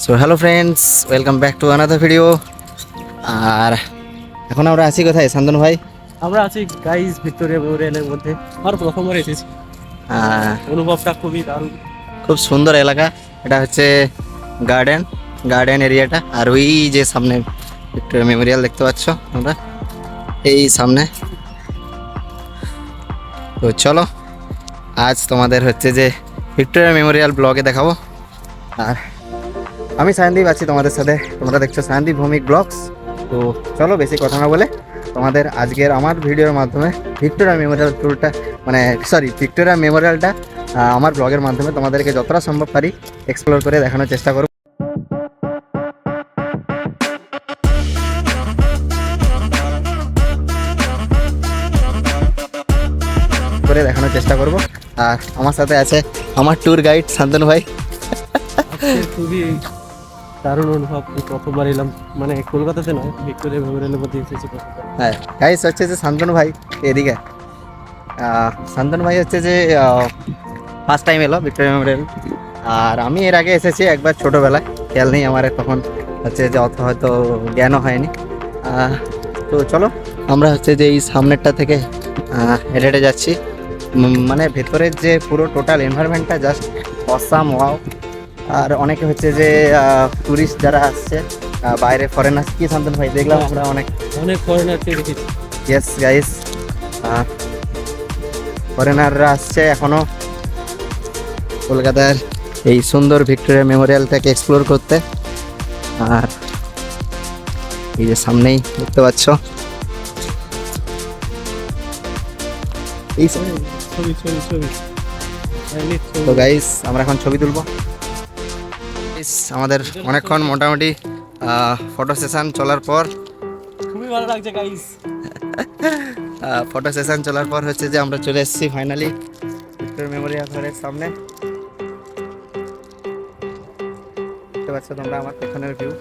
So hello friends, welcome back to another video. আর এখন আমরা আছি কোথায় শান্তনু ভাই? আমরা আছি গাইস ভিক্টোরিয়া মেমোরিয়ালের মধ্যে। আর প্রথমবার এসেছি, অনুভবটা খুবই দারুণ। খুব সুন্দর এলাকা। এটা হচ্ছে গার্ডেন গার্ডেন এরিয়াটা। আর ওই যে সামনে ভিক্টোরিয়া মেমোরিয়াল দেখতে পাচ্ছ আমরা, এই সামনে। তো চলো, আজ তোমাদের হচ্ছে যে ভিক্টোরিয়া মেমোরিয়াল ব্লগে দেখাবো। আর আমি সায়নদীপ আছি তোমাদের সাথে, তোমরা দেখছো সায়নদীপ ভৌমিক ব্লগস। তো চলো, বেশি কথা না বলে তোমাদের আজকের আমার ভিডিওর মাধ্যমে ভিক্টোরিয়া মেমোরিয়াল ট্যুরটা, ভিক্টোরিয়া মেমোরিয়ালটা আমার ব্লগের মাধ্যমে তোমাদেরকে যতটা সম্ভব পারি এক্সপ্লোর করে দেখানোর চেষ্টা করব। আর আমার সাথে আছে আমার ট্যুর গাইড শান্তনু ভাই। খুবই দারুণ অনুভব। প্রথমবার এলাম, মানে কলকাতাতে নয়, ভিক্টোরিয়া মেমোরিয়ালের মধ্যে এসেছি প্রথমবার। হ্যাঁ গাইস, হচ্ছে যে শান্তনু ভাই এদিকে। শান্তনু ভাই হচ্ছে যে ফার্স্ট টাইম এলো ভিক্টোরিয়া মেমোরিয়াল। আর আমি এর আগে এসেছি একবার ছোটোবেলায়, খেয়াল নেই আমার তখন, হচ্ছে যে অত হয়তো জ্ঞানও হয়নি। তো চলো, আমরা হচ্ছে যে এই সামনেরটা থেকে হেঁটে হেঁটে যাচ্ছি। মানে ভেতরের যে পুরো টোটাল এনভায়রনমেন্টটা জাস্ট অসাম, ওয়াও। আর অনেকে হচ্ছে যে ট্যুরিস্ট যারা আসছে, বাইরে ফরেনার্স, কি শান্তনু ভাই দেখলাম আমরা অনেক ফরেনারকে দেখেছি। ইয়েস গাইস, ফরেনাররা আসছে এখনো কলকাতার এই সুন্দর ভিক্টোরিয়া মেমোরিয়ালটাকে এক্সপ্লোর করতে। আর এই যে সামনেই দেখতে পাচ্ছ এই ছবি ছবি ছবি তো গাইস, আমরা এখন ছবি তুলবো। Guys, আমাদের অনেকক্ষণ মোটামুটি ফটো সেশন চলার পর, খুবই ভালো লাগছে গাইস। ফটো সেশন চলার পর হচ্ছে যে আমরা চলে এসেছি ফাইনালি ভিক্টোরিয়া মেমোরিয়াল ঘরের সামনে। দেখতে পাচ্ছ তোমরা আমার পেছনের ভিউ।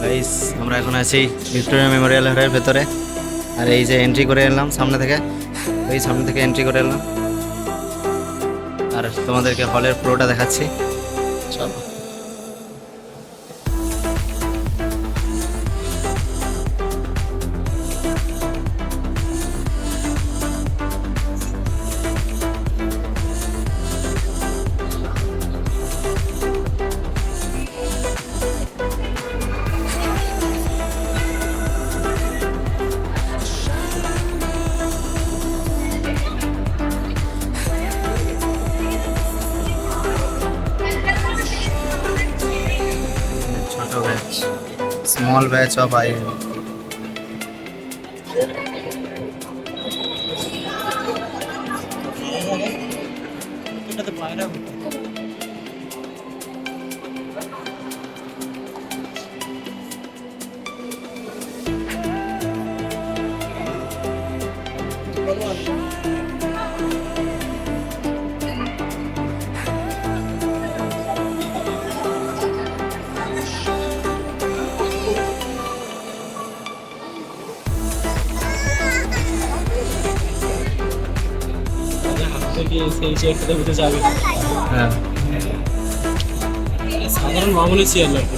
গাইস, আমরা এখন আছি ভিক্টোরিয়া মেমোরিয়াল হলের ভেতরে। আর এই যে এন্ট্রি করে এলাম সামনে থেকে, এন্ট্রি করে এলাম। আর তোমাদেরকে হলের পুরোটা দেখাচ্ছি, চলো। ছোট batch, small batch of I. এটাতে বাইরে সেই চেয়ারটাতে উঠে যাবে। হ্যাঁ, সাধারণ মামুলি চেয়ার লাগবে।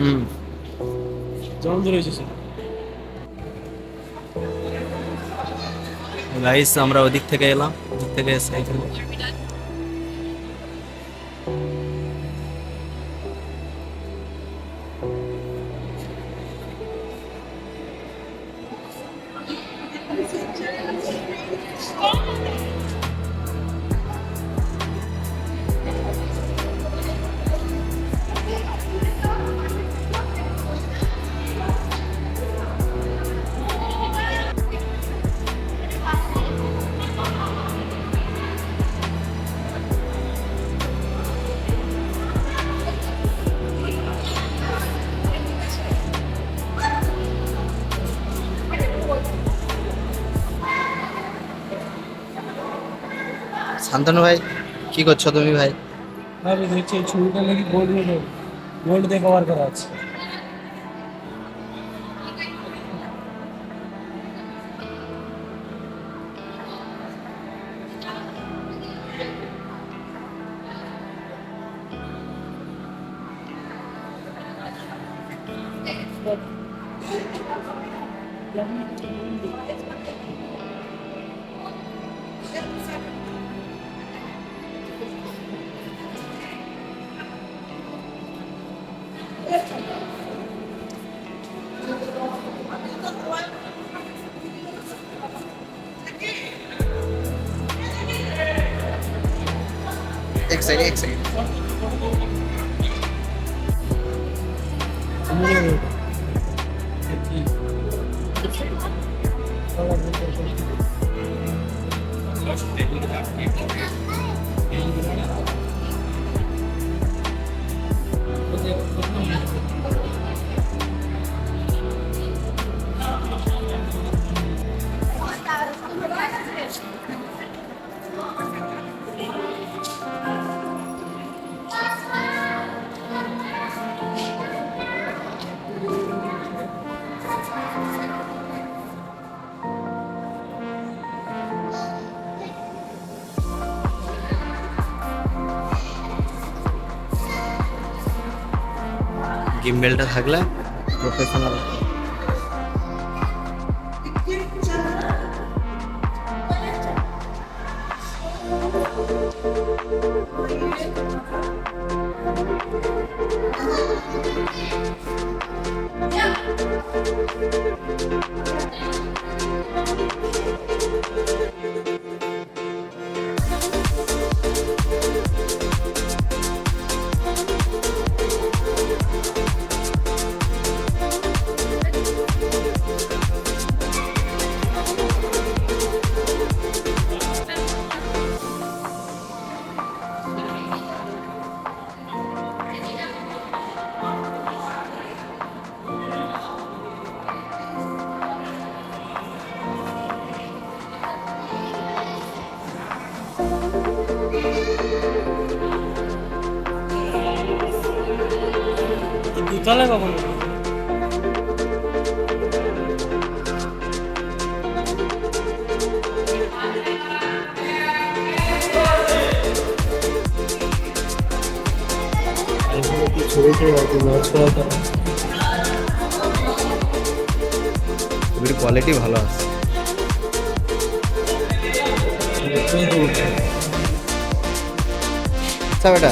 হুম। জল ধরে এসেছে। গাইস, আমরা ওদিক থেকে এলাম, ওদিক থেকে সাইকেল। শান্তনু ভাই কি করছো তুমি ভাই? আমি দেখছি এই ছবিটা নাকি গোল্ড দিয়ে কভার করা আছে। এক সেকেন্ড এক সেকেন্ড। গিম্বেলটা থাকলে প্রফেশনাল। চলে কখন? ছবিতে ছবির কোয়ালিটি ভালো আছে। আচ্ছা বেটা,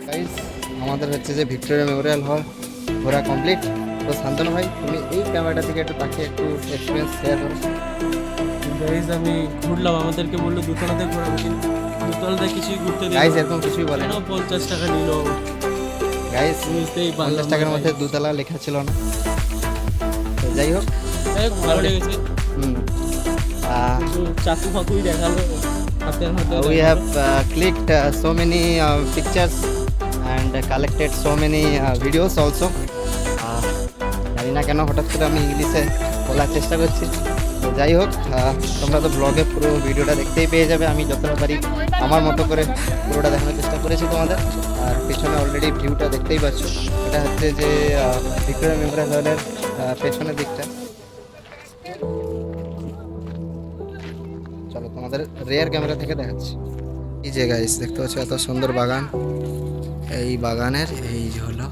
গাইস আমাদের হচ্ছে যে ভিক্টোরিয়া মেমোরিয়াল হল ঘোরা কমপ্লিট। তো শান্তনু ভাই তুমি এই ক্যামেরাটা থেকে একটু তাকে একটু এক্সপিরিয়েন্স শেয়ার করো। গাইস আমি ঘুরলাম, আমাদেরকে বললো দুতলাতে ঘোরাবো, কিন্তু দুতলাতে কিছুই ঘুরতে দিল গাইস না। এরকম কিছুই বলে কেন না 50 টাকা নিল গাইস, বুঝতেই 50 পারলাম টাকার না মধ্যে guys। দুতলা লেখা ছিল না। তো যাই হোক, যাই হোক, ভালো লেগেছে, হুম, কিন্তু চাকু ফাকুই দেখালো, হাতের হাতে we have clicked so many pictures and collected so many videos also. জানি না কেন হঠাৎ করে আমি ইংলিশে বলার চেষ্টা করছি। তো যাই হোক, তোমরা তো ব্লগে পুরো ভিডিওটা দেখতেই পেয়ে যাবে। আমি যতটা পারি আমার মতো করে পুরোটা দেখানোর চেষ্টা করেছি তোমাদের। আর পিছনে অলরেডি ভিউটা দেখতেই পাচ্ছ, এটা হচ্ছে যে ভিক্টোরিয়া মেমোরিয়াল হলের পেছনের দিকটা। চলো তোমাদের রেয়ার ক্যামেরা থেকে দেখাচ্ছি। এই যে গাইস দেখতে পাচ্ছ এত সুন্দর বাগান, এই বাগানের এই যে হলো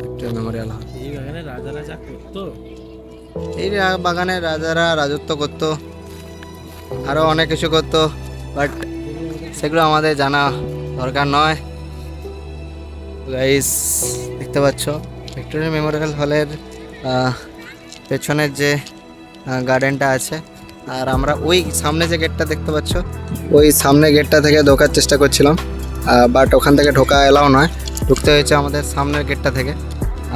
ভিক্টোরিয়া মেমোরিয়াল হল। এই বাগানে রাজারা যা করতো, এই বাগানে রাজারা রাজত্ব করতো, আরও অনেক কিছু করতো, বাট সেগুলো আমাদের জানা দরকার নয়। গাইস দেখতে পাচ্ছ ভিক্টোরিয়া মেমোরিয়াল হলের পেছনের যে গার্ডেনটা আছে, আর আমরা ওই সামনে যে গেটটা দেখতে পাচ্ছ, ওই সামনে গেটটা থেকে ঢোকার চেষ্টা করছিলাম, বাট ওখান থেকে ঢোকা এলাও নয়, ঢুকতে হয়েছে আমাদের সামনের গেটটা থেকে।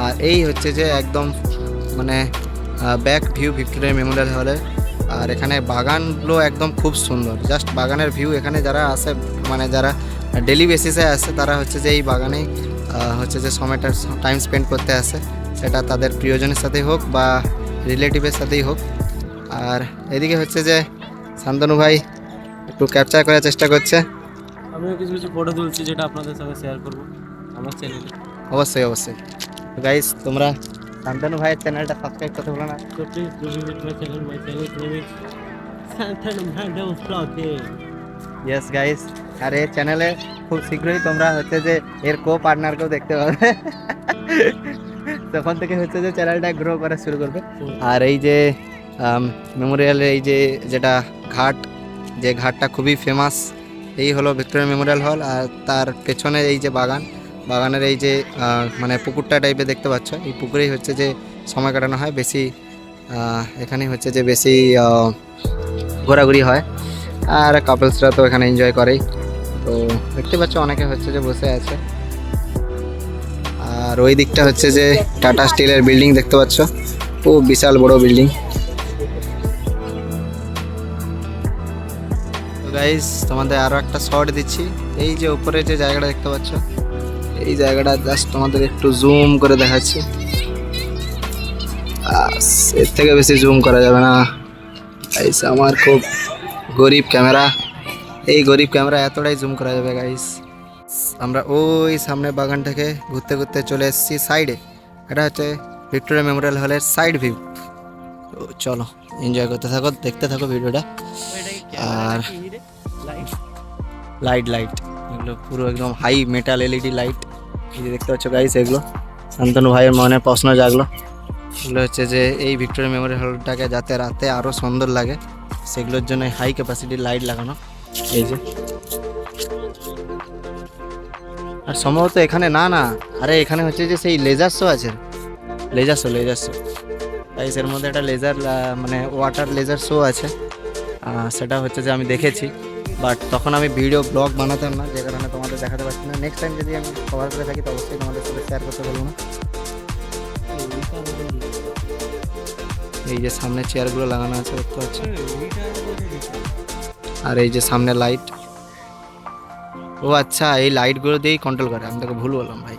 আর এই হচ্ছে যে একদম মানে ব্যাক ভিউ ভিক্টোরিয়া মেমোরিয়াল হলের। আর এখানে বাগানগুলো একদম খুব সুন্দর, জাস্ট বাগানের ভিউ। এখানে যারা আসে মানে যারা ডেলি বেসিসে আসে তারা হচ্ছে যে এই বাগানেই হচ্ছে যে সময়টা টাইম স্পেন্ড করতে আসে, সেটা তাদের প্রিয়জনের সাথেই হোক বা রিলেটিভের সাথেই হোক। আর এদিকে হচ্ছে যে শান্তনু ভাই একটু ক্যাপচার করার চেষ্টা করছে। আমিও কিছু কিছু ফটো তুলছি, যেটা আপনাদের সঙ্গে শেয়ার করবো আমার চ্যানেলে। অবশ্যই অবশ্যই গাইস, তোমরা শান্তনু ভাইয়ের চ্যানেলটা সাবস্ক্রাইব করতে ভুলো না। So please do visit my channel. My channel name is Santanu Bhando Vlogger. Yes guys, আর এই চ্যানেলে খুব শীঘ্রই তোমরা হচ্ছে যে এর কো পার্টনারকেও দেখতে পাবে। তখন থেকে হচ্ছে যে চ্যানেলটা গ্রো করা শুরু করবে। আর এই যে মেমোরিয়ালের এই যে যেটা ঘাট, যে ঘাটটা খুবই ফেমাস, এই হলো ভিক্টোরিয়া মেমোরিয়াল হল। আর তার পেছনে এই যে বাগান, বাগানের এই যে মানে পুকুরটা টাইপের দেখতে পাচ্ছ, এই পুকুরেই হচ্ছে যে সময় কাটানো হয় বেশি। এখানেই হচ্ছে যে বেশি ঘোরাঘুরি হয়, আর কাপলসরা তো এখানে এনজয় করেই। তো দেখতে পাচ্ছ অনেকে হচ্ছে যে বসে আছে। আর ওই দিকটা হচ্ছে যে টাটা স্টিলের বিল্ডিং দেখতে পাচ্ছ, খুব বিশাল বড় বিল্ডিং। তো গাইস তোমাদের আরও একটা শর্ট দিচ্ছি। এই যে উপরে যে জায়গাটা দেখতে পাচ্ছ, এই জায়গাটা জাস্ট তোমাদের একটু জুম করে দেখাচ্ছি। এর থেকে বেশি জুম করা যাবে না গাইস, আমার খুব গরিব ক্যামেরা, এই গরিব ক্যামেরা এতটাই জুম করা যাবে গাইস। আমরা ওই সামনে বাগান থেকে ঘুরতে ঘুরতে চলে এসেছি সাইডে, এটা হচ্ছে ভিক্টোরিয়া মেমোরিয়াল হলের সাইড ভিউ। তো চলো এনজয় করতে থাকো, দেখতে থাকো ভিডিওটা। আর লাইট লাইট এগুলো পুরো একদম হাই মেটাল এলইডি লাইট, এই যে দেখতে পাচ্ছ গাইস, এগুলো শান্তনু ভাইয়ের মনে প্রশ্ন জাগলো। এগুলো হচ্ছে যে এই ভিক্টোরিয়া মেমোরিয়াল হলটাকে যাতে রাতে আরও সুন্দর লাগে সেগুলোর জন্য হাই ক্যাপাসিটির লাইট লাগানো। এই যে, আর সম্ভবত এখানে না না আরে এখানে হচ্ছে যে সেই লেজার শো আছে, লেজার শো গাইস, এর মধ্যে একটা লেজার মানে ওয়াটার লেজার শো আছে। সেটা হচ্ছে যে আমি দেখেছি, বাট তখন আমি ভিডিও ব্লগ বানাতাম না, যে কারণে তোমাদের দেখাতে পারছি না। নেক্সট টাইম যদি আমি কভার করে থাকি তো অবশ্যই তোমাদের সাথে শেয়ার করতে বলবো না। এই যে সামনে চেয়ারগুলো লাগানো আছে দেখতে পাচ্ছ, আর এই যে সামনে লাইট। ও আচ্ছা, এই লাইটগুলো দিয়েই কন্ট্রোল করে, আমি তোকে ভুল বললাম ভাই।